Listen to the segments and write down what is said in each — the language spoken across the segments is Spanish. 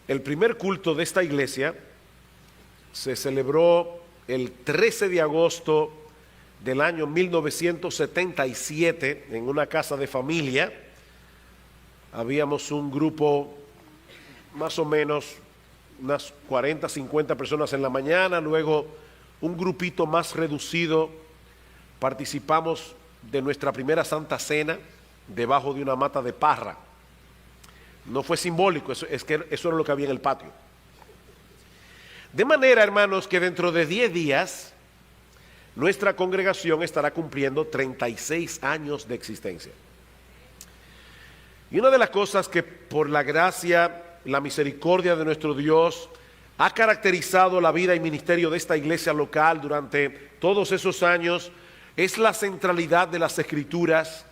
El primer culto de esta iglesia se celebró el 13 de agosto del año 1977 en una casa de familia. Habíamos un grupo, más o menos unas 40, 50 personas en la mañana, luego un grupito más reducido. Participamos de nuestra primera Santa Cena debajo de una mata de parra. No fue simbólico, eso era lo que había en el patio. De manera, hermanos, que dentro de 10 días nuestra congregación estará cumpliendo 36 años de existencia. Y una de las cosas que por la gracia, la misericordia de nuestro Dios ha caracterizado la vida y ministerio de esta iglesia local durante todos esos años es la centralidad de las Escrituras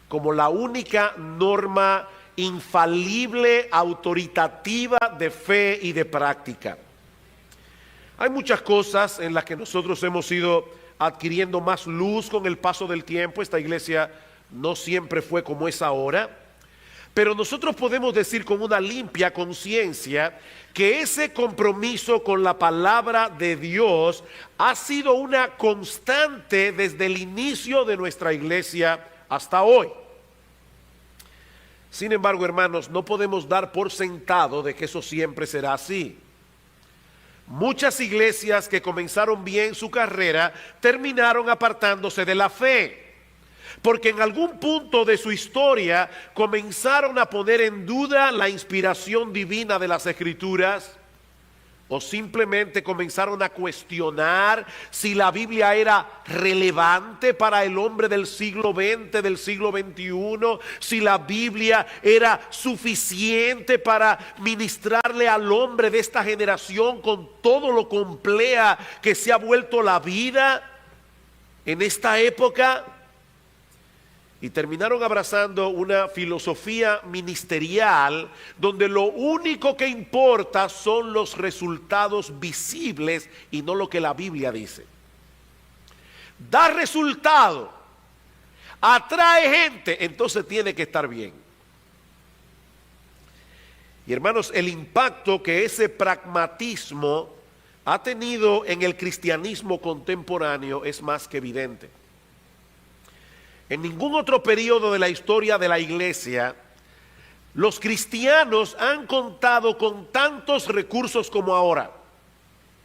como la única norma infalible, autoritativa de fe y de práctica. Hay muchas cosas en las que nosotros hemos ido adquiriendo más luz con el paso del tiempo. Esta iglesia no siempre fue como es ahora, pero nosotros podemos decir con una limpia conciencia que ese compromiso con la palabra de Dios ha sido una constante desde el inicio de nuestra iglesia hasta hoy. Sin embargo, hermanos, no podemos dar por sentado de que eso siempre será así. Muchas iglesias que comenzaron bien su carrera terminaron apartándose de la fe, porque en algún punto de su historia comenzaron a poner en duda la inspiración divina de las Escrituras, o simplemente comenzaron a cuestionar si la Biblia era relevante para el hombre del siglo XX, del siglo XXI, si la Biblia era suficiente para ministrarle al hombre de esta generación con todo lo compleja que se ha vuelto la vida en esta época. Y terminaron abrazando una filosofía ministerial donde lo único que importa son los resultados visibles y no lo que la Biblia dice. Da resultado, atrae gente, entonces tiene que estar bien. Y hermanos, el impacto que ese pragmatismo ha tenido en el cristianismo contemporáneo es más que evidente. En ningún otro periodo de la historia de la iglesia, los cristianos han contado con tantos recursos como ahora.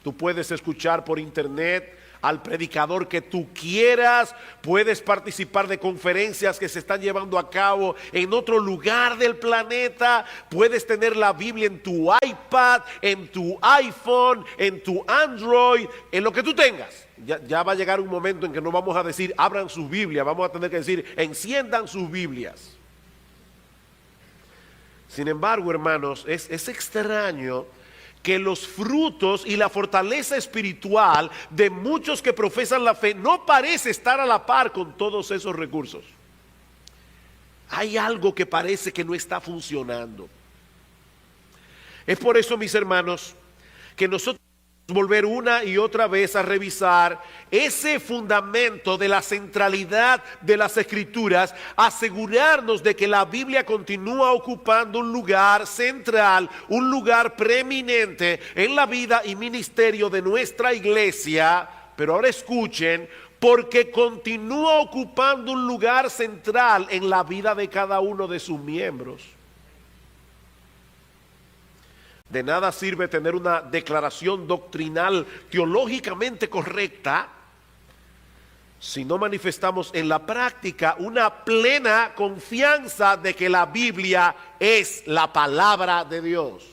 Tú puedes escuchar por internet al predicador que tú quieras, puedes participar de conferencias que se están llevando a cabo en otro lugar del planeta, puedes tener la Biblia en tu iPad, en tu iPhone, en tu Android, en lo que tú tengas. Ya va a llegar un momento en que no vamos a decir abran sus Biblias, vamos a tener que decir enciendan sus Biblias. Sin embargo, hermanos, es extraño que los frutos y la fortaleza espiritual de muchos que profesan la fe no parece estar a la par con todos esos recursos. Hay algo que parece que no está funcionando. Es por eso, mis hermanos, que nosotros volver una y otra vez a revisar ese fundamento de la centralidad de las Escrituras, asegurarnos de que la Biblia continúa ocupando un lugar central, un lugar preeminente en la vida y ministerio de nuestra iglesia. Pero ahora escuchen, porque continúa ocupando un lugar central en la vida de cada uno de sus miembros. De nada sirve tener una declaración doctrinal teológicamente correcta si no manifestamos en la práctica una plena confianza de que la Biblia es la palabra de Dios.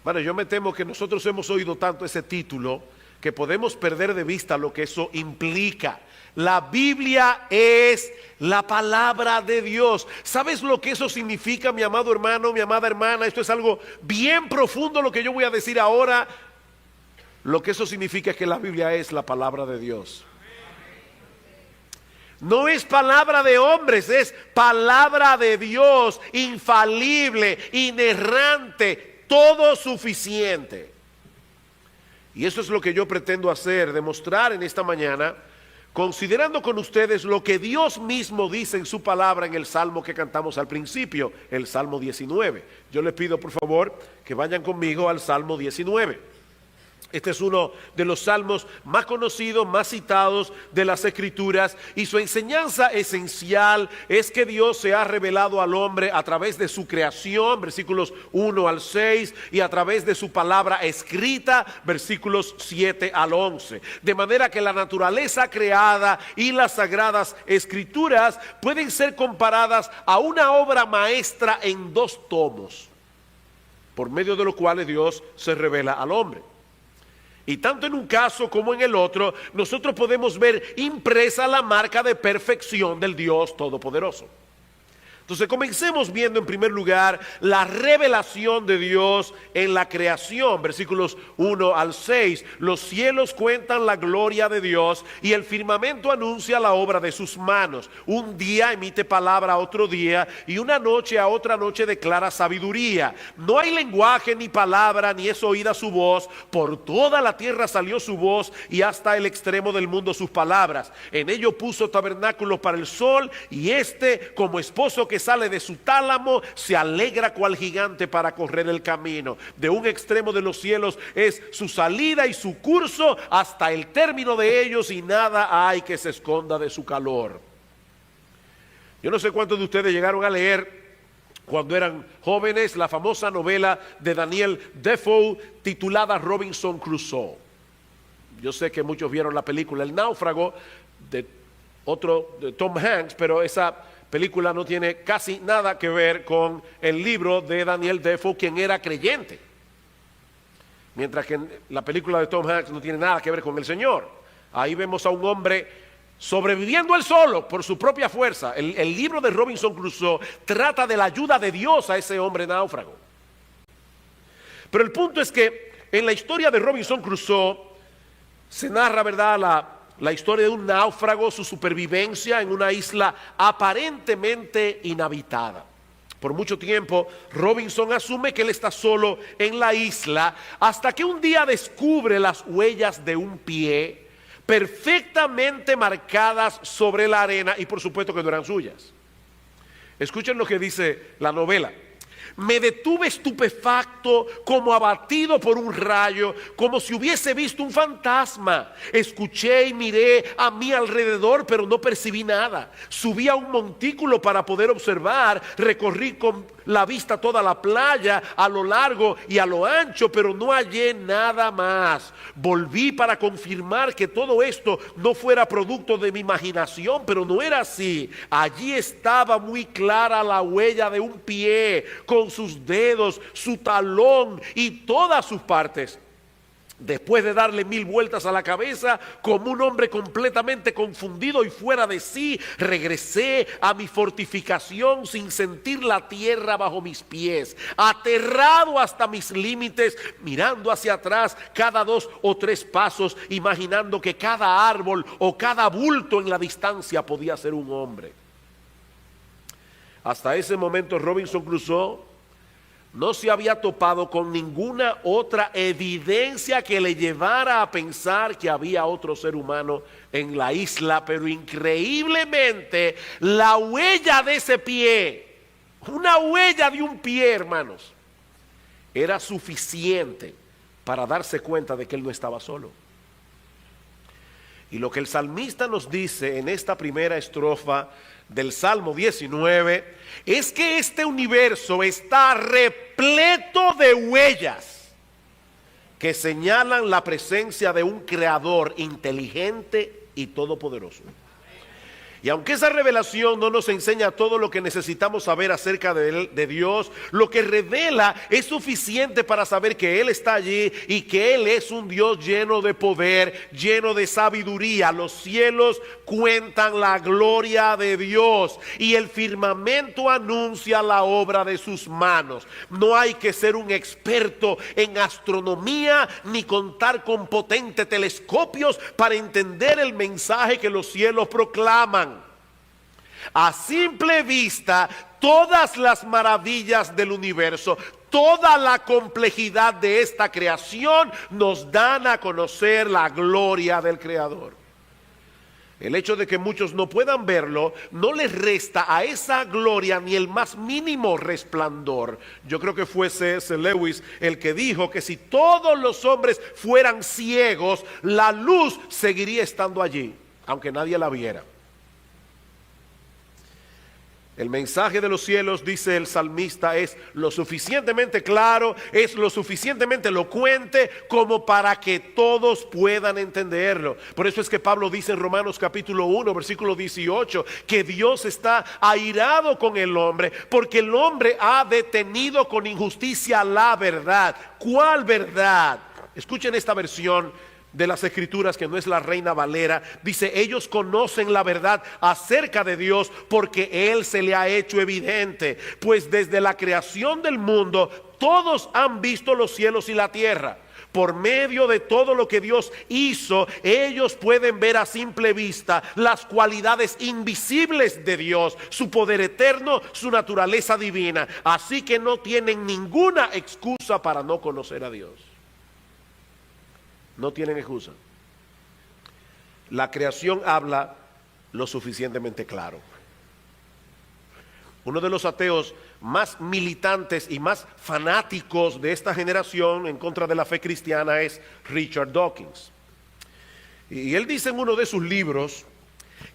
Bueno, yo me temo que nosotros hemos oído tanto ese título que podemos perder de vista lo que eso implica. La Biblia es la palabra de Dios. ¿Sabes lo que eso significa, mi amado hermano, mi amada hermana? Esto es algo bien profundo lo que yo voy a decir ahora. Lo que eso significa es que la Biblia es la palabra de Dios. No es palabra de hombres, es palabra de Dios, infalible, inerrante, todo suficiente. Y eso es lo que yo pretendo hacer, demostrar en esta mañana considerando con ustedes lo que Dios mismo dice en su palabra en el Salmo que cantamos al principio, el Salmo 19. Yo les pido por favor que vayan conmigo al Salmo 19. Este es uno de los salmos más conocidos, más citados de las Escrituras, y su enseñanza esencial es que Dios se ha revelado al hombre a través de su creación, versículos 1 al 6, y a través de su palabra escrita, versículos 7 al 11. De manera que la naturaleza creada y las sagradas Escrituras pueden ser comparadas a una obra maestra en 2 tomos, por medio de los cuales Dios se revela al hombre. Y tanto en un caso como en el otro, nosotros podemos ver impresa la marca de perfección del Dios Todopoderoso. Entonces comencemos viendo en primer lugar la revelación de Dios en la creación, versículos 1 al 6. Los cielos cuentan la gloria de Dios y el firmamento anuncia la obra de sus manos. Un día emite palabra a otro día y una noche a otra noche declara sabiduría. No hay lenguaje ni palabra ni es oída su voz. Por toda la tierra salió su voz y hasta el extremo del mundo sus palabras. En ello puso tabernáculos para el sol y como esposo que sale de su tálamo, se alegra cual gigante para correr el camino. De un extremo de los cielos es su salida y su curso hasta el término de ellos, y nada hay que se esconda de su calor. Yo no sé cuántos de ustedes llegaron a leer cuando eran jóvenes la famosa novela de Daniel Defoe titulada Robinson Crusoe. Yo sé que muchos vieron la película El Náufrago de Tom Hanks, pero esa película no tiene casi nada que ver con el libro de Daniel Defoe, quien era creyente. Mientras que la película de Tom Hanks no tiene nada que ver con el Señor. Ahí vemos a un hombre sobreviviendo él solo por su propia fuerza. El libro de Robinson Crusoe trata de la ayuda de Dios a ese hombre náufrago. Pero el punto es que en la historia de Robinson Crusoe se narra, ¿verdad?, la historia de un náufrago, su supervivencia en una isla aparentemente inhabitada. Por mucho tiempo, Robinson asume que él está solo en la isla, hasta que un día descubre las huellas de un pie perfectamente marcadas sobre la arena, y por supuesto que no eran suyas. Escuchen lo que dice la novela. Me detuve estupefacto, como abatido por un rayo, como si hubiese visto un fantasma. Escuché y miré a mi alrededor, pero no percibí nada. Subí a un montículo para poder observar. Recorrí con la vista toda la playa, a lo largo y a lo ancho, pero no hallé nada más. Volví para confirmar que todo esto no fuera producto de mi imaginación, pero no era así. Allí estaba muy clara la huella de un pie, con sus dedos, su talón y todas sus partes. Después de darle 1000 vueltas a la cabeza, como un hombre completamente confundido y fuera de sí, regresé a mi fortificación sin sentir la tierra bajo mis pies, aterrado hasta mis límites, mirando hacia atrás cada 2 o 3 pasos, imaginando que cada árbol o cada bulto en la distancia podía ser un hombre. Hasta ese momento Robinson Crusoe no se había topado con ninguna otra evidencia que le llevara a pensar que había otro ser humano en la isla, pero increíblemente la huella de ese pie, una huella de un pie, hermanos, era suficiente para darse cuenta de que él no estaba solo. Y lo que el salmista nos dice en esta primera estrofa del Salmo 19 es que este universo está repleto de huellas que señalan la presencia de un creador inteligente y todopoderoso. Y aunque esa revelación no nos enseña todo lo que necesitamos saber acerca de Dios, lo que revela es suficiente para saber que Él está allí y que Él es un Dios lleno de poder, lleno de sabiduría. Los cielos cuentan la gloria de Dios y el firmamento anuncia la obra de sus manos. No hay que ser un experto en astronomía ni contar con potentes telescopios para entender el mensaje que los cielos proclaman. A simple vista, todas las maravillas del universo, toda la complejidad de esta creación nos dan a conocer la gloria del Creador. El hecho de que muchos no puedan verlo no les resta a esa gloria ni el más mínimo resplandor. Yo creo que fue C.S. Lewis el que dijo que si todos los hombres fueran ciegos, la luz seguiría estando allí, aunque nadie la viera. El mensaje de los cielos, dice el salmista, es lo suficientemente claro, es lo suficientemente elocuente como para que todos puedan entenderlo. Por eso es que Pablo dice en Romanos capítulo 1, versículo 18, que Dios está airado con el hombre, porque el hombre ha detenido con injusticia la verdad. ¿Cuál verdad? Escuchen esta versión de las Escrituras, que no es la Reina Valera. Dice: ellos conocen la verdad acerca de Dios porque Él se le ha hecho evidente, pues desde la creación del mundo todos han visto los cielos y la tierra. Por medio de todo lo que Dios hizo, ellos pueden ver a simple vista las cualidades invisibles de Dios, su poder eterno, su naturaleza divina. Así que no tienen ninguna excusa para no conocer a Dios. No tienen excusa. La creación habla lo suficientemente claro. Uno de los ateos más militantes y más fanáticos de esta generación en contra de la fe cristiana es Richard Dawkins. Y él dice en uno de sus libros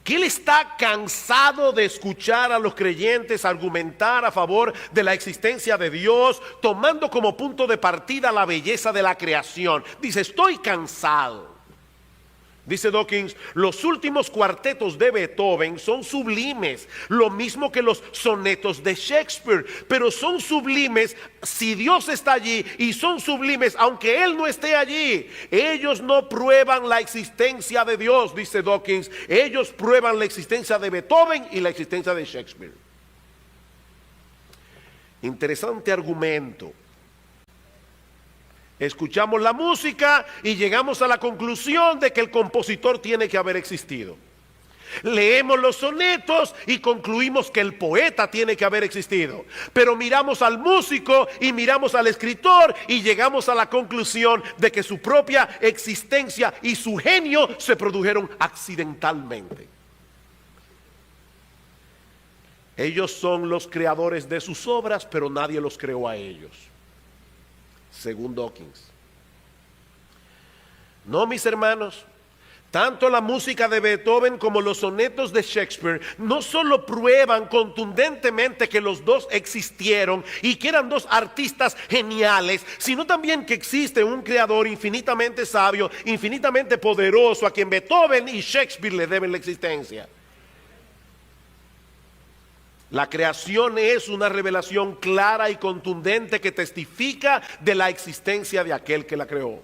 que él está cansado de escuchar a los creyentes argumentar a favor de la existencia de Dios, tomando como punto de partida la belleza de la creación. Dice: estoy cansado. Dice Dawkins: los últimos cuartetos de Beethoven son sublimes, lo mismo que los sonetos de Shakespeare, pero son sublimes si Dios está allí, y son sublimes aunque Él no esté allí. Ellos no prueban la existencia de Dios, dice Dawkins, ellos prueban la existencia de Beethoven y la existencia de Shakespeare. Interesante argumento. Escuchamos la música y llegamos a la conclusión de que el compositor tiene que haber existido. Leemos los sonetos y concluimos que el poeta tiene que haber existido. Pero miramos al músico y miramos al escritor y llegamos a la conclusión de que su propia existencia y su genio se produjeron accidentalmente. Ellos son los creadores de sus obras, pero nadie los creó a ellos, según Dawkins. No, mis hermanos, tanto la música de Beethoven como los sonetos de Shakespeare no solo prueban contundentemente que los dos existieron y que eran dos artistas geniales, sino también que existe un creador infinitamente sabio, infinitamente poderoso, a quien Beethoven y Shakespeare le deben la existencia. La creación es una revelación clara y contundente que testifica de la existencia de aquel que la creó.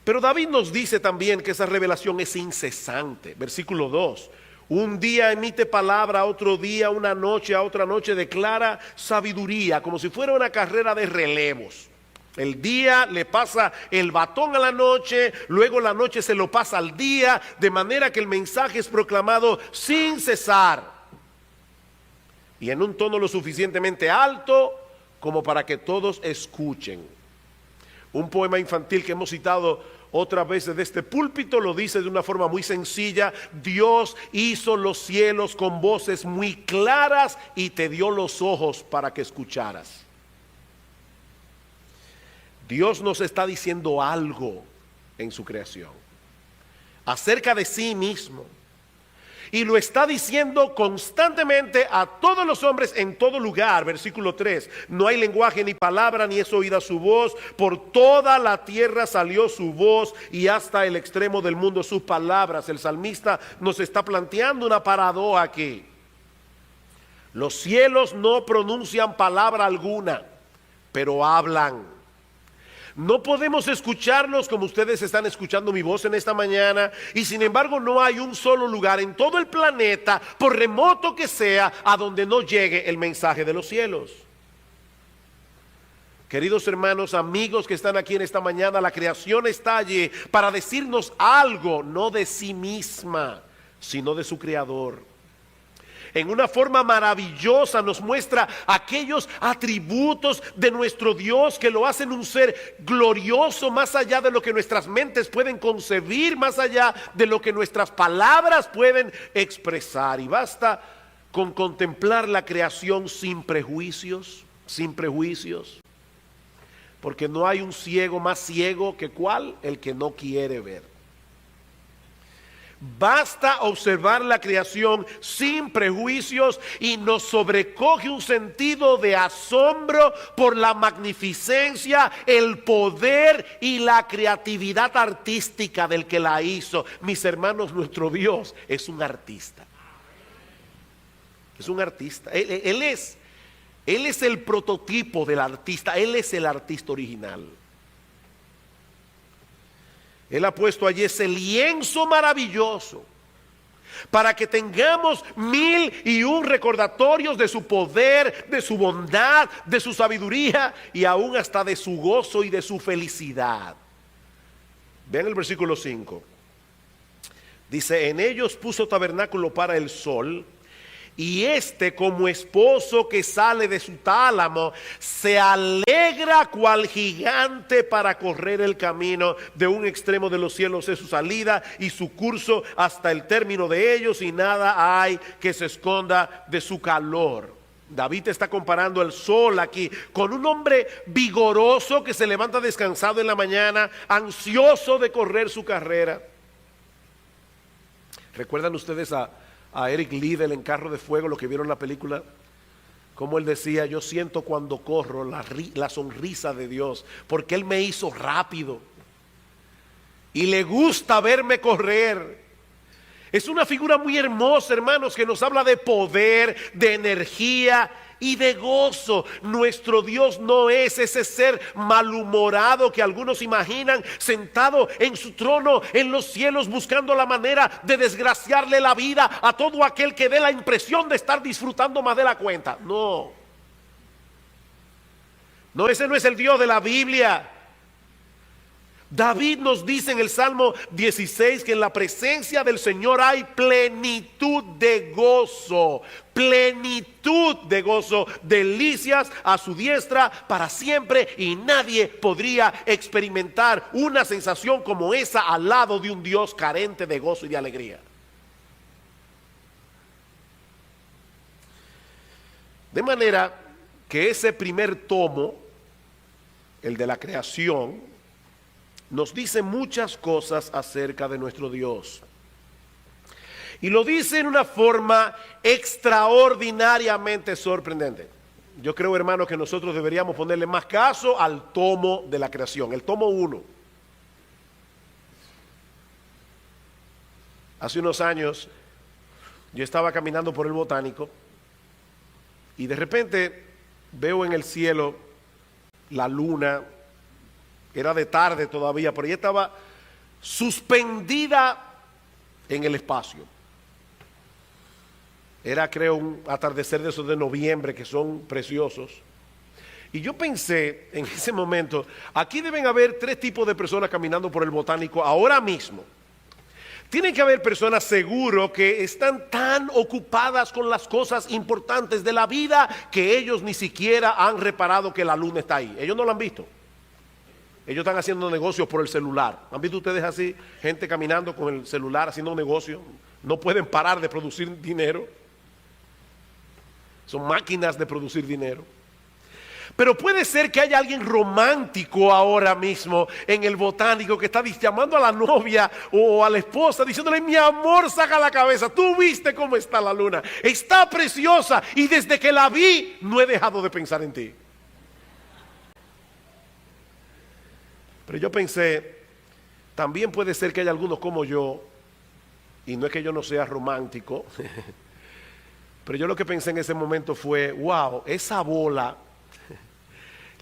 Pero David nos dice también que esa revelación es incesante. Versículo 2. Un día emite palabra, otro día, una noche a otra noche declara sabiduría, como si fuera una carrera de relevos. El día le pasa el batón a la noche, luego la noche se lo pasa al día, de manera que el mensaje es proclamado sin cesar y en un tono lo suficientemente alto como para que todos escuchen. Un poema infantil que hemos citado otras veces de este púlpito lo dice de una forma muy sencilla: Dios hizo los cielos con voces muy claras y te dio los ojos para que escucharas. Dios nos está diciendo algo en su creación acerca de sí mismo. Y lo está diciendo constantemente a todos los hombres en todo lugar. Versículo 3. No hay lenguaje ni palabra, ni es oída su voz. Por toda la tierra salió su voz, y hasta el extremo del mundo sus palabras. El salmista nos está planteando una paradoja aquí. Los cielos no pronuncian palabra alguna, pero hablan. No podemos escucharlos como ustedes están escuchando mi voz en esta mañana, y sin embargo no hay un solo lugar en todo el planeta, por remoto que sea, a donde no llegue el mensaje de los cielos. Queridos hermanos, amigos que están aquí en esta mañana, la creación está allí para decirnos algo, no de sí misma, sino de su creador. en una forma maravillosa nos muestra aquellos atributos de nuestro Dios que lo hacen un ser glorioso más allá de lo que nuestras mentes pueden concebir, más allá de lo que nuestras palabras pueden expresar. Y basta con contemplar la creación sin prejuicios, porque no hay un ciego más ciego que ¿cuál? El que no quiere ver. Basta observar la creación sin prejuicios y nos sobrecoge un sentido de asombro por la magnificencia, el poder y la creatividad artística del que la hizo. Mis hermanos, nuestro Dios es un artista. Es un artista. Él es el prototipo del artista. Él es el artista original. Él ha puesto allí ese lienzo maravilloso para que tengamos 1001 recordatorios de su poder, de su bondad, de su sabiduría y aún hasta de su gozo y de su felicidad. Vean el versículo 5. Dice: en ellos puso tabernáculo para el sol, y este, como esposo que sale de su tálamo, se alegra cual gigante para correr el camino. De un extremo de los cielos es su salida y su curso hasta el término de ellos, y nada hay que se esconda de su calor. David está comparando el sol aquí con un hombre vigoroso que se levanta descansado en la mañana, ansioso de correr su carrera. ¿Recuerdan ustedes a Eric Liddell en Carro de Fuego, lo que vieron la película? Como él decía: yo siento cuando corro la sonrisa de Dios, porque Él me hizo rápido y le gusta verme correr. Es una figura muy hermosa, hermanos, que nos habla de poder, de energía y de gozo. Nuestro Dios no es ese ser malhumorado que algunos imaginan sentado en su trono en los cielos buscando la manera de desgraciarle la vida a todo aquel que dé la impresión de estar disfrutando más de la cuenta. No, ese no es el Dios de la Biblia. David nos dice en el Salmo 16 que en la presencia del Señor hay plenitud de gozo, delicias a su diestra para siempre, y nadie podría experimentar una sensación como esa al lado de un Dios carente de gozo y de alegría. De manera que ese primer tomo, el de la creación, nos dice muchas cosas acerca de nuestro Dios. Y lo dice en una forma extraordinariamente sorprendente. Yo creo, hermano, que nosotros deberíamos ponerle más caso al tomo de la creación, el tomo 1. Hace unos años yo estaba caminando por el Botánico y de repente veo en el cielo la luna. Era de tarde todavía, pero ella estaba suspendida en el espacio. Era, creo, un atardecer de esos de noviembre que son preciosos. Y yo pensé en ese momento: aquí deben haber 3 tipos de personas caminando por el Botánico ahora mismo. Tienen que haber personas seguro que están tan ocupadas con las cosas importantes de la vida que ellos ni siquiera han reparado que la luna está ahí. Ellos no la han visto. Ellos están haciendo negocios por el celular. ¿Han visto ustedes así? Gente caminando con el celular haciendo negocio. No pueden parar de producir dinero. Son máquinas de producir dinero. Pero puede ser que haya alguien romántico ahora mismo en el Botánico que está llamando a la novia o a la esposa diciéndole: mi amor, saca la cabeza, tú viste cómo está la luna, está preciosa, y desde que la vi no he dejado de pensar en ti. Pero yo pensé, también puede ser que haya algunos como yo, y no es que yo no sea romántico, pero yo lo que pensé en ese momento fue: wow, esa bola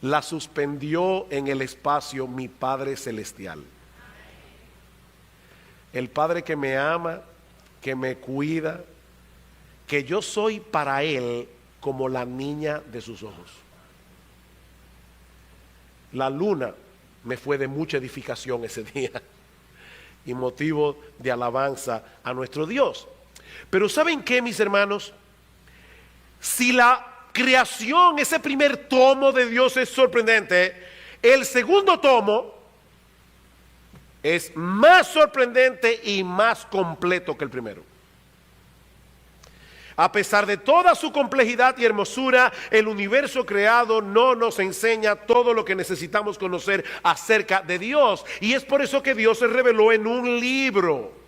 la suspendió en el espacio mi Padre Celestial. El Padre que me ama, que me cuida, que yo soy para Él como la niña de sus ojos. La luna me fue de mucha edificación ese día y motivo de alabanza a nuestro Dios. Pero ¿saben qué, mis hermanos? Si la creación, ese primer tomo de Dios es sorprendente, el segundo tomo es más sorprendente y más completo que el primero. A pesar de toda su complejidad y hermosura, el universo creado no nos enseña todo lo que necesitamos conocer acerca de Dios. Y es por eso que Dios se reveló en un libro.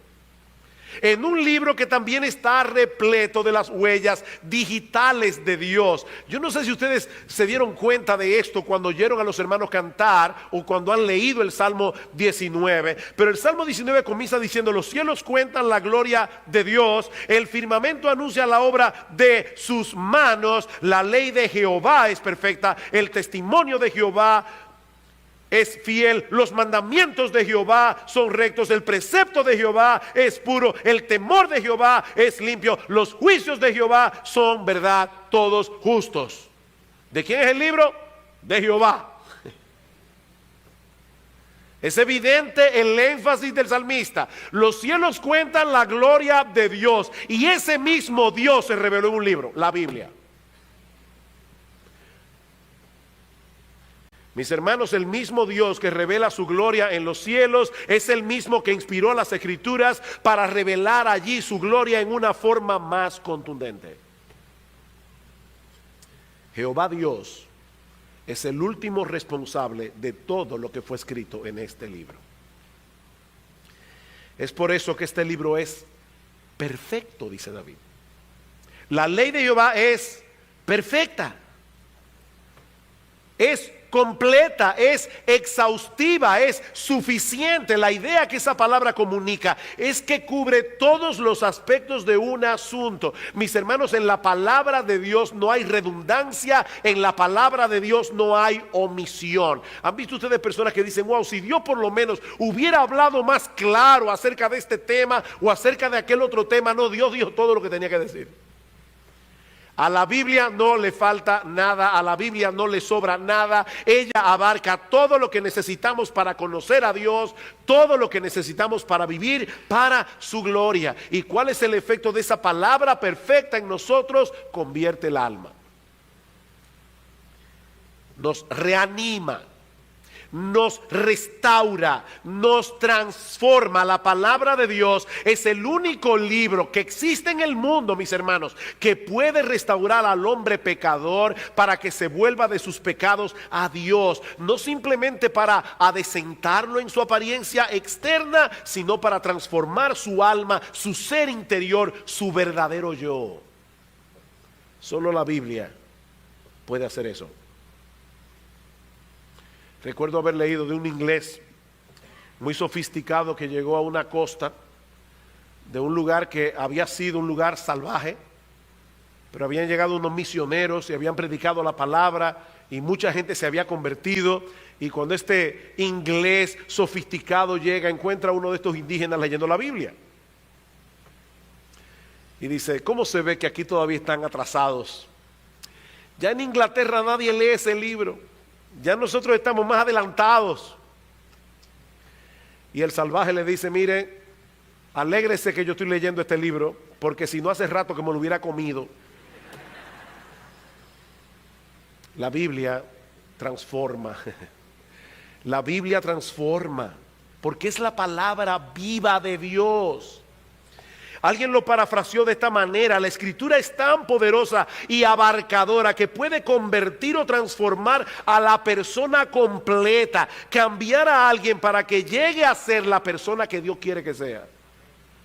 En un libro que también está repleto de las huellas digitales de Dios. Yo no sé si ustedes se dieron cuenta de esto cuando oyeron a los hermanos cantar o cuando han leído el Salmo 19. Pero el Salmo 19 comienza diciendo: los cielos cuentan la gloria de Dios, el firmamento anuncia la obra de sus manos, la ley de Jehová es perfecta, el testimonio de Jehová es fiel, los mandamientos de Jehová son rectos, el precepto de Jehová es puro, el temor de Jehová es limpio, los juicios de Jehová son verdad, todos justos. ¿De quién es el libro? De Jehová. Es evidente el énfasis del salmista. Los cielos cuentan la gloria de Dios, y ese mismo Dios se reveló en un libro, la Biblia. Mis hermanos, el mismo Dios que revela su gloria en los cielos es el mismo que inspiró las Escrituras para revelar allí su gloria en una forma más contundente. Jehová Dios es el último responsable de todo lo que fue escrito en este libro. Es por eso que este libro es perfecto, dice David. La ley de Jehová es perfecta, es completa, es exhaustiva, es suficiente. La idea que esa palabra comunica es que cubre todos los aspectos de un asunto. Mis hermanos, en la palabra de Dios no hay redundancia, en la palabra de Dios no hay omisión. ¿Han visto ustedes personas que dicen: wow, si Dios por lo menos hubiera hablado más claro acerca de este tema o acerca de aquel otro tema? No, Dios dijo todo lo que tenía que decir. A la Biblia no le falta nada, a la Biblia no le sobra nada. Ella abarca todo lo que necesitamos para conocer a Dios, todo lo que necesitamos para vivir para su gloria. ¿Y cuál es el efecto de esa palabra perfecta en nosotros? Convierte el alma, nos reanima, nos restaura, nos transforma. La palabra de Dios es el único libro que existe en el mundo, mis hermanos, que puede restaurar al hombre pecador para que se vuelva de sus pecados a Dios. No simplemente para adecentarlo en su apariencia externa, sino para transformar su alma, su ser interior, su verdadero yo. Solo la Biblia puede hacer eso. Recuerdo haber leído de un inglés muy sofisticado que llegó a una costa de un lugar que había sido un lugar salvaje, pero habían llegado unos misioneros y habían predicado la palabra y mucha gente se había convertido. Y cuando este inglés sofisticado llega, encuentra a uno de estos indígenas leyendo la Biblia. Y dice: ¿cómo se ve que aquí todavía están atrasados? Ya en Inglaterra nadie lee ese libro. Ya nosotros estamos más adelantados. Y el salvaje le dice: mire, alégrese que yo estoy leyendo este libro, porque si no, hace rato que me lo hubiera comido. La Biblia transforma. La Biblia transforma, porque es la palabra viva de Dios. Alguien lo parafraseó de esta manera: la Escritura es tan poderosa y abarcadora que puede convertir o transformar a la persona completa, cambiar a alguien para que llegue a ser la persona que Dios quiere que sea.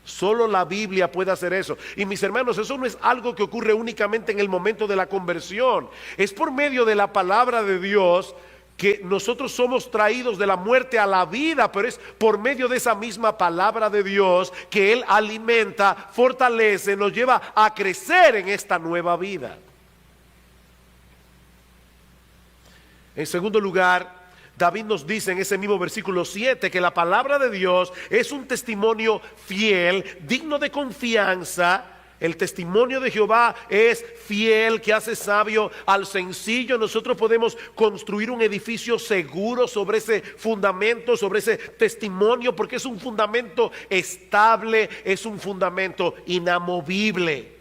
Solo la Biblia puede hacer eso. Y mis hermanos, eso no es algo que ocurre únicamente en el momento de la conversión. Es por medio de la palabra de Dios que nosotros somos traídos de la muerte a la vida, pero es por medio de esa misma palabra de Dios que Él alimenta, fortalece, nos lleva a crecer en esta nueva vida. En segundo lugar, David nos dice en ese mismo versículo 7 que la palabra de Dios es un testimonio fiel, digno de confianza. El testimonio de Jehová es fiel, que hace sabio al sencillo. Nosotros podemos construir un edificio seguro sobre ese fundamento, sobre ese testimonio, porque es un fundamento estable, es un fundamento inamovible.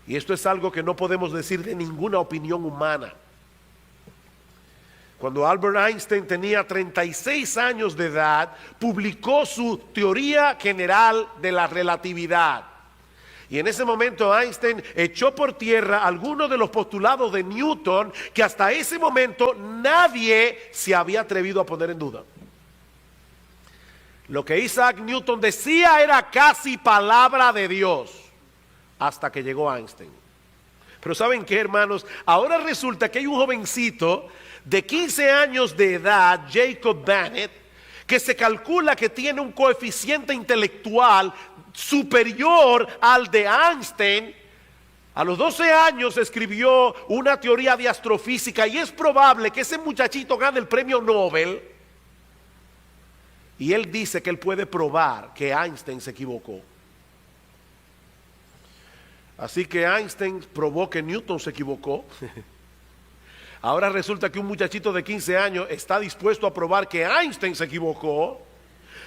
Y esto es algo que no podemos decir de ninguna opinión humana. Cuando Albert Einstein tenía 36 años de edad, publicó su teoría general de la relatividad. Y en ese momento Einstein echó por tierra algunos de los postulados de Newton que hasta ese momento nadie se había atrevido a poner en duda. Lo que Isaac Newton decía era casi palabra de Dios, hasta que llegó Einstein. Pero ¿saben qué, hermanos? Ahora resulta que hay un jovencito de 15 años de edad, Jacob Bennett, que se calcula que tiene un coeficiente intelectual superior al de Einstein. A los 12 años escribió una teoría de astrofísica y es probable que ese muchachito gane el premio Nobel. Y él dice que él puede probar que Einstein se equivocó. Así que Einstein probó que Newton se equivocó. Ahora resulta que un muchachito de 15 años está dispuesto a probar que Einstein se equivocó.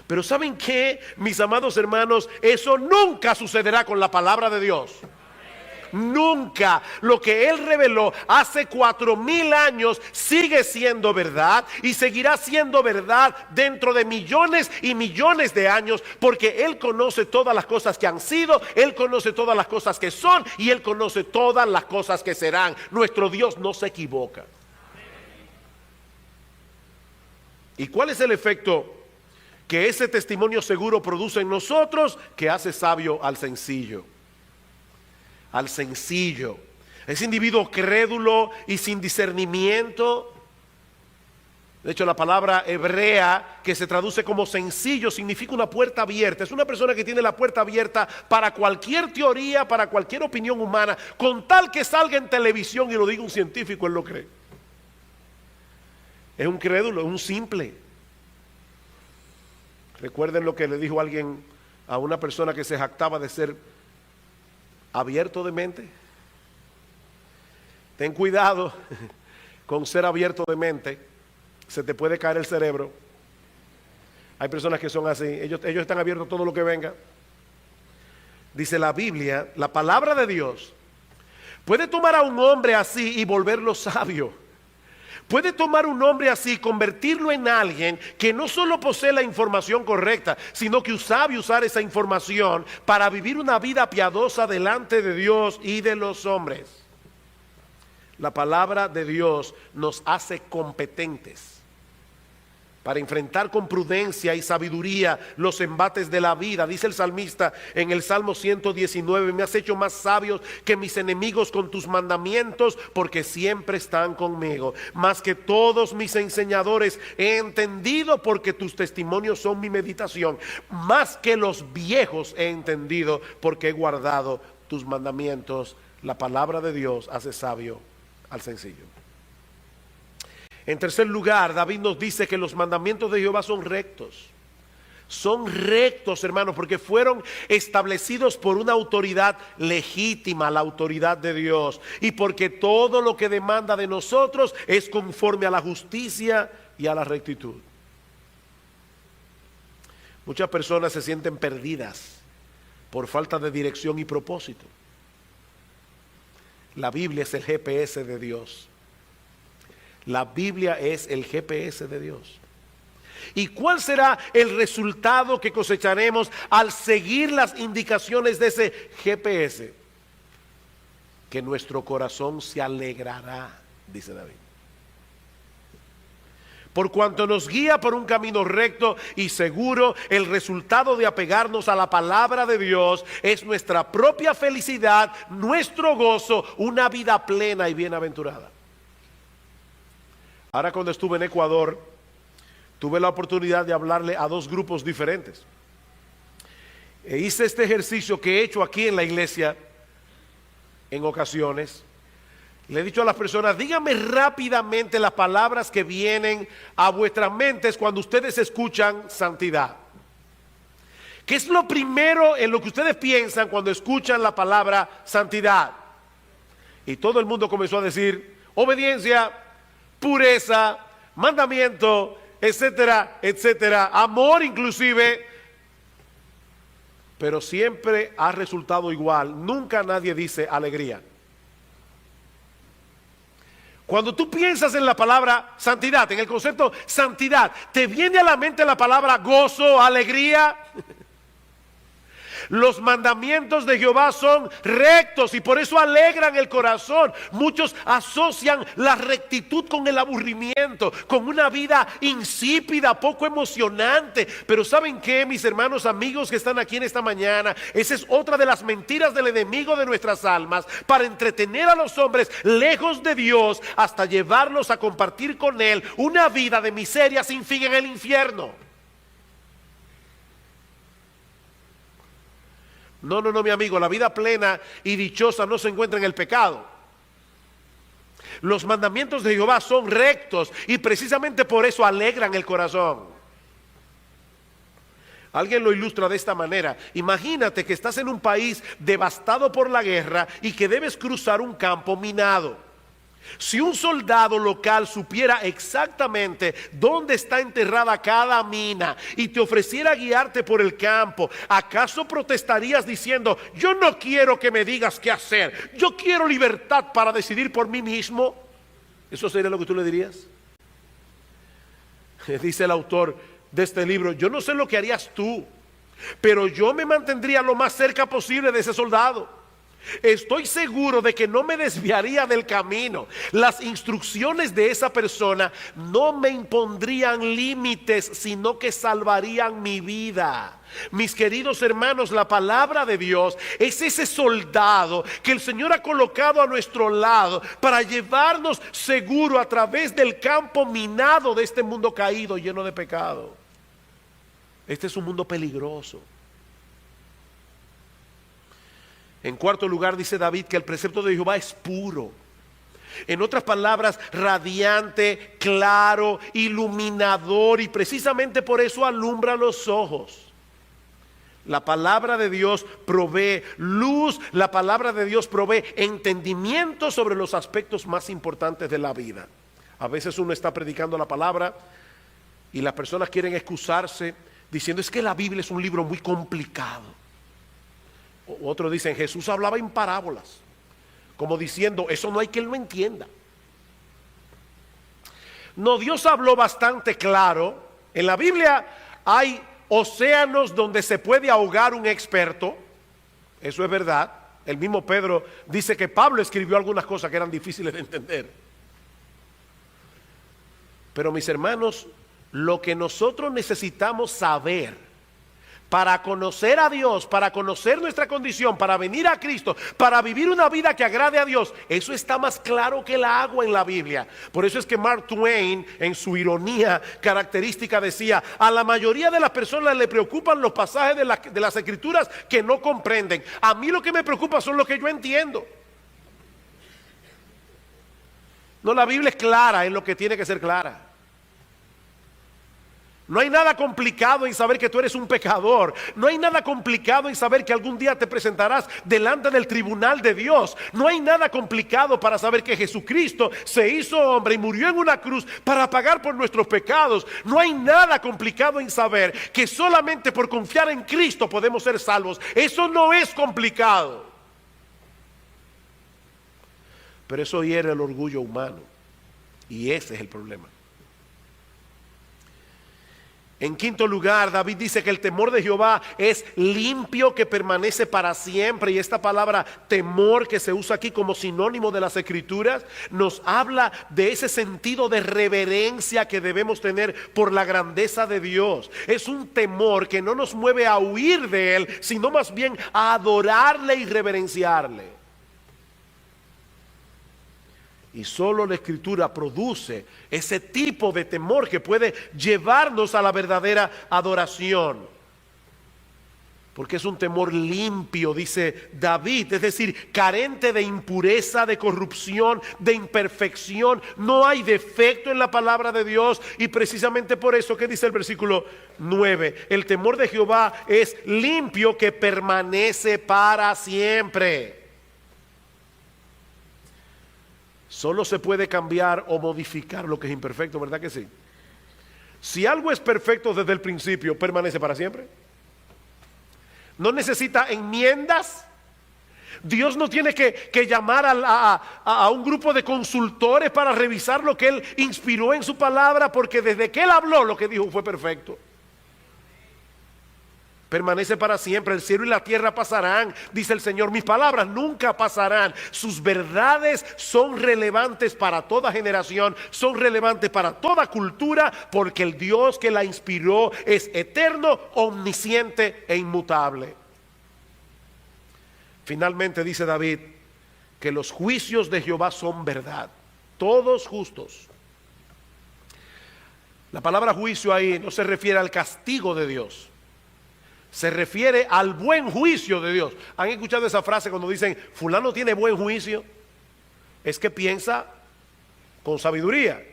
Pero ¿saben qué, mis amados hermanos? Eso nunca sucederá con la palabra de Dios. Nunca. Lo que Él reveló hace 4000 años sigue siendo verdad y seguirá siendo verdad dentro de millones y millones de años, porque Él conoce todas las cosas que han sido, Él conoce todas las cosas que son y Él conoce todas las cosas que serán. Nuestro Dios no se equivoca. ¿Y cuál es el efecto que ese testimonio seguro produce en nosotros? Que hace sabio al sencillo. Al sencillo, ese individuo crédulo y sin discernimiento. De hecho, la palabra hebrea que se traduce como sencillo significa una puerta abierta. Es una persona que tiene la puerta abierta para cualquier teoría, para cualquier opinión humana, con tal que salga en televisión y lo diga un científico, él lo cree. Es un crédulo, es un simple. Recuerden lo que le dijo alguien a una persona que se jactaba de ser abierto de mente. Ten cuidado con ser abierto de mente, se te puede caer el cerebro. Hay personas que son así, ellos están abiertos a todo lo que venga. Dice la Biblia, la palabra de Dios puede tomar a un hombre así y volverlo sabio. Puede tomar un hombre así, convertirlo en alguien que no solo posee la información correcta, sino que sabe usar esa información para vivir una vida piadosa delante de Dios y de los hombres. La palabra de Dios nos hace competentes para enfrentar con prudencia y sabiduría los embates de la vida. Dice el salmista en el Salmo 119, me has hecho más sabios que mis enemigos con tus mandamientos, porque siempre están conmigo. Más que todos mis enseñadores he entendido, porque tus testimonios son mi meditación. Más que los viejos he entendido, porque he guardado tus mandamientos. La palabra de Dios hace sabio al sencillo. En tercer lugar, David nos dice que los mandamientos de Jehová son rectos. Son rectos, hermanos, porque fueron establecidos por una autoridad legítima, la autoridad de Dios. Y porque todo lo que demanda de nosotros es conforme a la justicia y a la rectitud. Muchas personas se sienten perdidas por falta de dirección y propósito. La Biblia es el GPS de Dios. La Biblia es el GPS de Dios. ¿Y cuál será el resultado que cosecharemos al seguir las indicaciones de ese GPS? Que nuestro corazón se alegrará, dice David. Por cuanto nos guía por un camino recto y seguro, el resultado de apegarnos a la palabra de Dios es nuestra propia felicidad, nuestro gozo, una vida plena y bienaventurada. Ahora, cuando estuve en Ecuador, tuve la oportunidad de hablarle a dos grupos diferentes. E hice este ejercicio que he hecho aquí en la iglesia en ocasiones. Le he dicho a las personas, díganme rápidamente las palabras que vienen a vuestras mentes cuando ustedes escuchan santidad. ¿Qué es lo primero en lo que ustedes piensan cuando escuchan la palabra santidad? Y todo el mundo comenzó a decir obediencia, pureza, mandamiento, etcétera, etcétera, amor inclusive. pero siempre ha resultado igual. Nunca nadie dice alegría. Cuando tú piensas en la palabra santidad, en el concepto santidad, ¿te viene a la mente la palabra gozo, alegría? Los mandamientos de Jehová son rectos y por eso alegran el corazón. Muchos asocian la rectitud con el aburrimiento, con una vida insípida, poco emocionante. Pero ¿saben qué, mis hermanos, amigos que están aquí en esta mañana? Esa es otra de las mentiras del enemigo de nuestras almas, para entretener a los hombres lejos de Dios hasta llevarlos a compartir con Él una vida de miseria sin fin en el infierno. No, mi amigo, la vida plena y dichosa no se encuentra en el pecado. Los mandamientos de Jehová son rectos y precisamente por eso alegran el corazón. Alguien lo ilustra de esta manera. Imagínate que estás en un país devastado por la guerra y que debes cruzar un campo minado. Si un soldado local supiera exactamente dónde está enterrada cada mina y te ofreciera guiarte por el campo, ¿acaso protestarías diciendo: yo no quiero que me digas qué hacer, yo quiero libertad para decidir por mí mismo? ¿Eso sería lo que tú le dirías? Dice el autor de este libro: yo no sé lo que harías tú, pero yo me mantendría lo más cerca posible de ese soldado. Estoy seguro de que no me desviaría del camino. Las instrucciones de esa persona no me impondrían límites, sino que salvarían mi vida. Mis queridos hermanos, la palabra de Dios es ese soldado que el Señor ha colocado a nuestro lado para llevarnos seguro a través del campo minado de este mundo caído, lleno de pecado. Este es un mundo peligroso. En cuarto lugar, dice David que el precepto de Jehová es puro. En otras palabras, radiante, claro, iluminador, y precisamente por eso alumbra los ojos. La palabra de Dios provee luz, la palabra de Dios provee entendimiento sobre los aspectos más importantes de la vida. A veces uno está predicando la palabra y las personas quieren excusarse diciendo: es que la Biblia es un libro muy complicado. Otros dicen: Jesús hablaba en parábolas, como diciendo: eso no hay quien lo entienda. No, Dios habló bastante claro. En la Biblia hay océanos donde se puede ahogar un experto. Eso es verdad. El mismo Pedro dice que Pablo escribió algunas cosas que eran difíciles de entender. Pero mis hermanos, lo que nosotros necesitamos saber para conocer a Dios, para conocer nuestra condición, para venir a Cristo, para vivir una vida que agrade a Dios, eso está más claro que el agua en la Biblia. Por eso es que Mark Twain, en su ironía característica, decía: a la mayoría de las personas le preocupan los pasajes de las Escrituras que no comprenden. A mí lo que me preocupa son los que yo entiendo. No, la Biblia es clara en lo que tiene que ser clara. No hay nada complicado en saber que tú eres un pecador. No hay nada complicado en saber que algún día te presentarás delante del tribunal de Dios. No hay nada complicado para saber que Jesucristo se hizo hombre y murió en una cruz para pagar por nuestros pecados. No hay nada complicado en saber que solamente por confiar en Cristo podemos ser salvos. Eso no es complicado. Pero eso hiere el orgullo humano. Y ese es el problema. En quinto lugar, David dice que el temor de Jehová es limpio, que permanece para siempre. Y esta palabra temor, que se usa aquí como sinónimo de las Escrituras, nos habla de ese sentido de reverencia que debemos tener por la grandeza de Dios. Es un temor que no nos mueve a huir de Él, sino más bien a adorarle y reverenciarle. Y solo la Escritura produce ese tipo de temor que puede llevarnos a la verdadera adoración. Porque es un temor limpio, dice David, es decir, carente de impureza, de corrupción, de imperfección. No hay defecto en la palabra de Dios. Y precisamente por eso, ¿qué dice el versículo 9? El temor de Jehová es limpio, que permanece para siempre. Solo se puede cambiar o modificar lo que es imperfecto, ¿verdad que sí? Si algo es perfecto desde el principio, ¿permanece para siempre? no necesita enmiendas. Dios no tiene que llamar a un grupo de consultores para revisar lo que Él inspiró en su palabra, porque desde que Él habló lo que dijo fue perfecto. Permanece para siempre, el cielo y la tierra pasarán, dice el Señor, mis palabras nunca pasarán. Sus verdades son relevantes para toda generación, son relevantes para toda cultura, porque el Dios que la inspiró es eterno, omnisciente e inmutable. Finalmente dice David que los juicios de Jehová son verdad, todos justos. La palabra juicio ahí no se refiere al castigo de Dios, se refiere al buen juicio de Dios. ¿Han escuchado esa frase cuando dicen fulano tiene buen juicio? Es que piensa con sabiduría.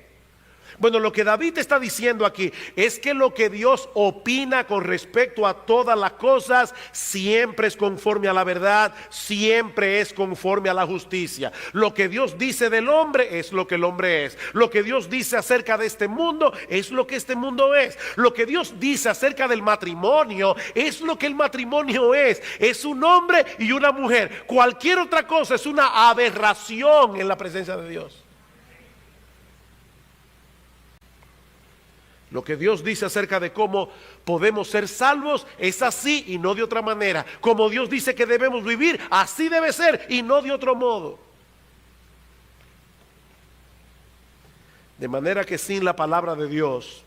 Bueno, lo que David está diciendo aquí es que lo que Dios opina con respecto a todas las cosas siempre es conforme a la verdad, siempre es conforme a la justicia. Lo que Dios dice del hombre es lo que el hombre es. Lo que Dios dice acerca de este mundo es lo que este mundo es. Lo que Dios dice acerca del matrimonio es lo que el matrimonio es. Es un hombre y una mujer. Cualquier otra cosa es una aberración en la presencia de Dios. Lo que Dios dice acerca de cómo podemos ser salvos es así y no de otra manera. Como Dios dice que debemos vivir, así debe ser y no de otro modo. De manera que sin la palabra de Dios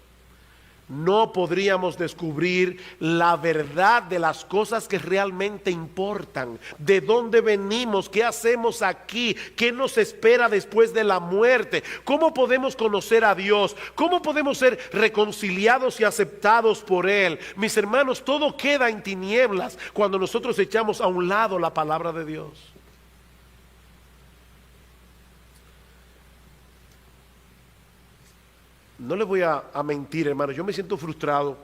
no podríamos descubrir la verdad de las cosas que realmente importan. De dónde venimos, qué hacemos aquí, qué nos espera después de la muerte, cómo podemos conocer a Dios, cómo podemos ser reconciliados y aceptados por Él. Mis hermanos, todo queda en tinieblas cuando nosotros echamos a un lado la palabra de Dios. No les voy a mentir, hermano, yo me siento frustrado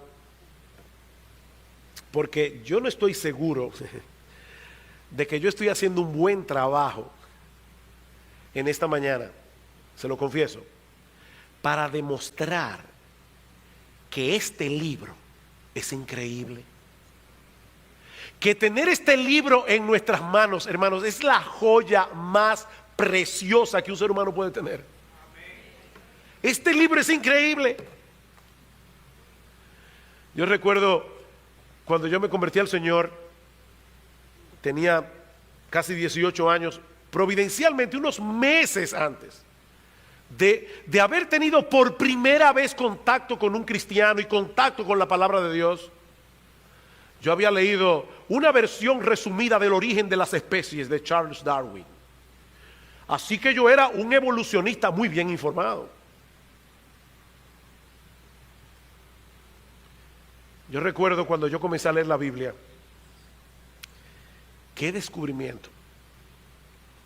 porque yo no estoy seguro de que yo estoy haciendo un buen trabajo en esta mañana, se lo confieso, para demostrar que este libro es increíble. Que tener este libro en nuestras manos, hermanos, es la joya más preciosa que un ser humano puede tener. Este libro es increíble. Yo recuerdo cuando yo me convertí al Señor, tenía casi 18 años, providencialmente unos meses antes de haber tenido por primera vez contacto con un cristiano y contacto con la palabra de Dios. Yo había leído una versión resumida del origen de las especies de Charles Darwin. Así que yo era un evolucionista muy bien informado. Yo recuerdo cuando yo comencé a leer la Biblia, qué descubrimiento,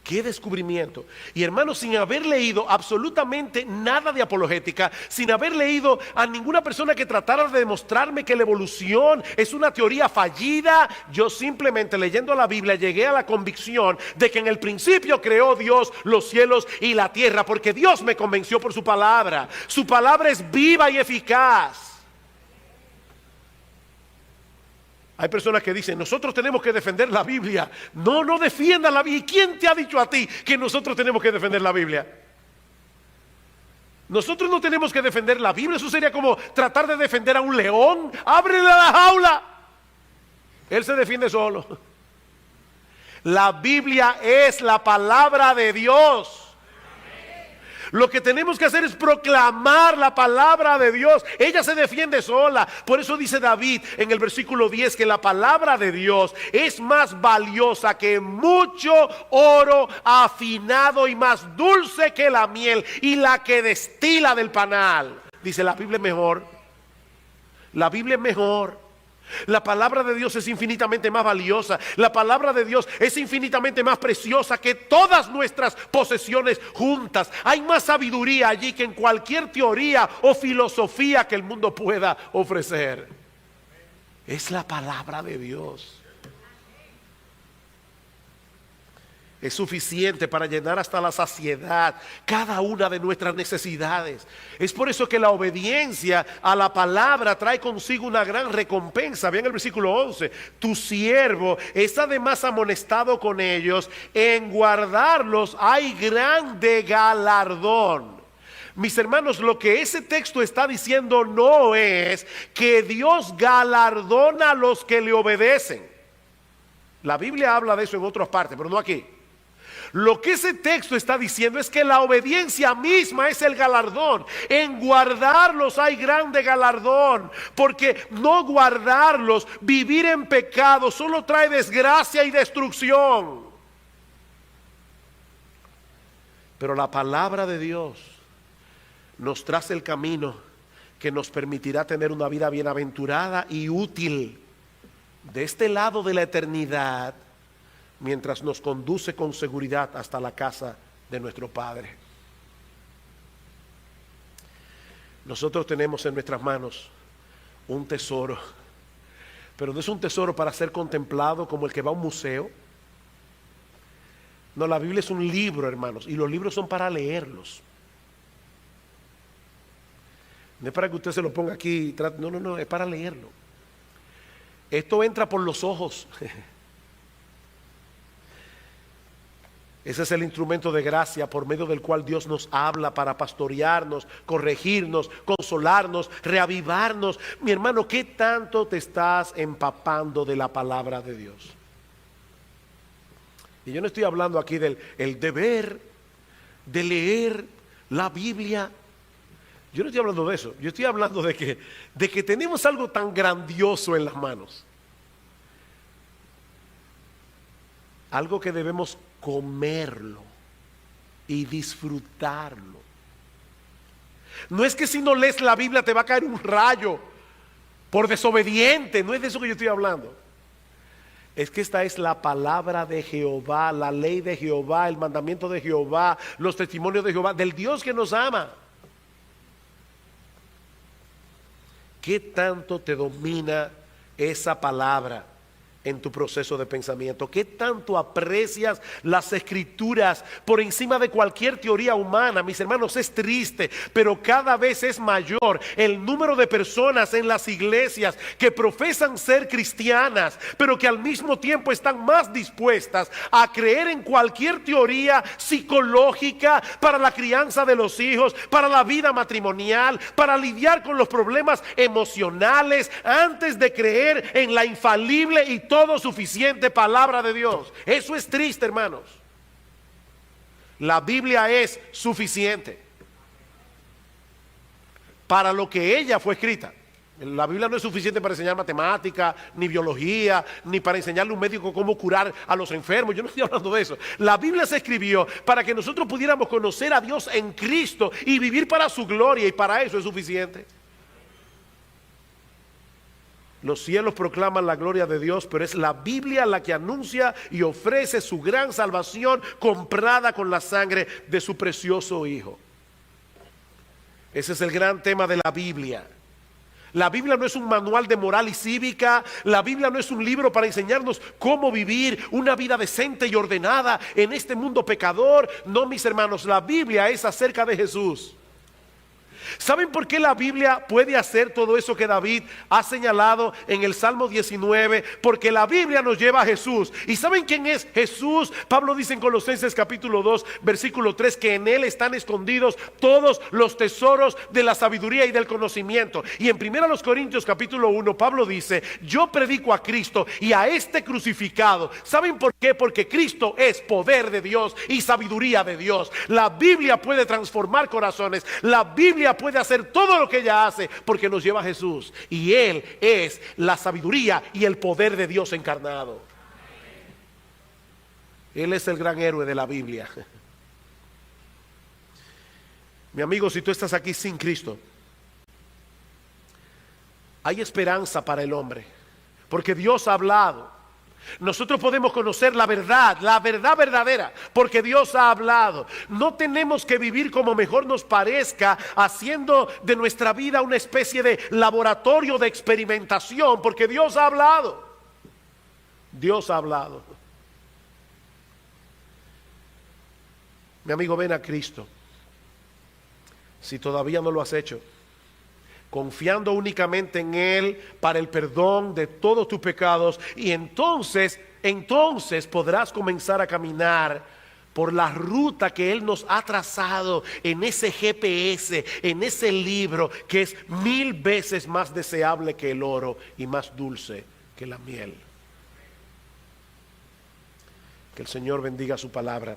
qué descubrimiento. Y hermanos, sin haber leído absolutamente nada de apologética, sin haber leído a ninguna persona que tratara de demostrarme que la evolución es una teoría fallida, yo simplemente leyendo la Biblia llegué a la convicción de que en el principio creó Dios los cielos y la tierra, porque Dios me convenció por su palabra. Su palabra es viva y eficaz. Hay personas que dicen, nosotros tenemos que defender la Biblia. No, no defiendan la Biblia. ¿Y quién te ha dicho a ti que nosotros tenemos que defender la Biblia? Nosotros no tenemos que defender la Biblia. Eso sería como tratar de defender a un león. ¡Ábrele la jaula! Él se defiende solo. La Biblia es la palabra de Dios. Lo que tenemos que hacer es proclamar la palabra de Dios. Ella se defiende sola. Por eso dice David en el versículo 10 que la palabra de Dios es más valiosa que mucho oro afinado y más dulce que la miel y la que destila del panal. Dice, la Biblia es mejor. La Biblia es mejor. La palabra de Dios es infinitamente más valiosa. La palabra de Dios es infinitamente más preciosa que todas nuestras posesiones juntas. Hay más sabiduría allí que en cualquier teoría o filosofía que el mundo pueda ofrecer. Es la palabra de Dios. es suficiente para llenar hasta la saciedad cada una de nuestras necesidades. Es por eso que la obediencia a la palabra trae consigo una gran recompensa. Vean el versículo 11. Tu siervo es además amonestado con ellos. En guardarlos hay grande galardón. Mis hermanos, lo que ese texto está diciendo no es que Dios galardona a los que le obedecen. La Biblia habla de eso en otras partes, pero no aquí. Lo que ese texto está diciendo es que la obediencia misma es el galardón. En guardarlos hay grande galardón, porque no guardarlos, vivir en pecado, solo trae desgracia y destrucción. Pero la palabra de Dios nos traza el camino que nos permitirá tener una vida bienaventurada y útil de este lado de la eternidad, mientras nos conduce con seguridad hasta la casa de nuestro Padre. Nosotros tenemos en nuestras manos un tesoro, pero no es un tesoro para ser contemplado como el que va a un museo. No, la Biblia es un libro, hermanos, y los libros son para leerlos. No es para que usted se lo ponga aquí, no, es para leerlo. Esto entra por los ojos. Ese es el instrumento de gracia por medio del cual Dios nos habla para pastorearnos, corregirnos, consolarnos, reavivarnos. Mi hermano, ¿qué tanto te estás empapando de la palabra de Dios? Y yo no estoy hablando aquí del deber de leer la Biblia. Yo no estoy hablando de eso. Yo estoy hablando de que tenemos algo tan grandioso en las manos. Algo que debemos comerlo y disfrutarlo. No es que si no lees la Biblia te va a caer un rayo por desobediente. No es de eso que yo estoy hablando. Es que esta es la palabra de Jehová, la ley de Jehová, el mandamiento de Jehová, los testimonios de Jehová, del Dios que nos ama. ¿Qué tanto te domina esa palabra en tu proceso de pensamiento? ¿Qué tanto aprecias las escrituras por encima de cualquier teoría humana? Mis hermanos, es triste, pero cada vez es mayor el número de personas en las iglesias que profesan ser cristianas, pero que al mismo tiempo están más dispuestas a creer en cualquier teoría psicológica para la crianza de los hijos, para la vida matrimonial, para lidiar con los problemas emocionales, antes de creer en la infalible y todo suficiente palabra de Dios. Eso es triste, hermanos. La Biblia es suficiente para lo que ella fue escrita. La Biblia no es suficiente para enseñar matemática, ni biología, ni para enseñarle a un médico cómo curar a los enfermos. Yo no estoy hablando de eso. La Biblia se escribió para que nosotros pudiéramos conocer a Dios en Cristo y vivir para su gloria, y para eso es suficiente. Los cielos proclaman la gloria de Dios, pero es la Biblia la que anuncia y ofrece su gran salvación comprada con la sangre de su precioso Hijo. Ese es el gran tema de la Biblia. La Biblia no es un manual de moral y cívica. La Biblia no es un libro para enseñarnos cómo vivir una vida decente y ordenada en este mundo pecador. No, mis hermanos, la Biblia es acerca de Jesús. ¿Saben por qué la Biblia puede hacer todo eso que David ha señalado en el Salmo 19? Porque la Biblia nos lleva a Jesús. ¿Y saben quién es Jesús? Pablo dice en Colosenses capítulo 2 versículo 3 que en él están escondidos todos los tesoros de la sabiduría y del conocimiento. Y en 1 Corintios capítulo 1 Pablo dice: yo predico a Cristo y a este crucificado. ¿Saben por qué? Porque Cristo es poder de Dios y sabiduría de Dios. La Biblia puede transformar corazones. La Biblia puede hacer todo lo que ella hace porque nos lleva a Jesús, y Él es la sabiduría y el poder de Dios encarnado. Él es el gran héroe de la Biblia. Mi amigo, si tú estás aquí sin Cristo, hay esperanza para el hombre, porque Dios ha hablado. Nosotros podemos conocer la verdad verdadera, porque Dios ha hablado. No tenemos que vivir como mejor nos parezca, haciendo de nuestra vida una especie de laboratorio de experimentación, porque Dios ha hablado. Dios ha hablado. Mi amigo, ven a Cristo. Si todavía no lo has hecho, confiando únicamente en Él para el perdón de todos tus pecados, y entonces podrás comenzar a caminar por la ruta que Él nos ha trazado en ese GPS, en ese libro que es 1000 veces más deseable que el oro y más dulce que la miel. Que el Señor bendiga su palabra.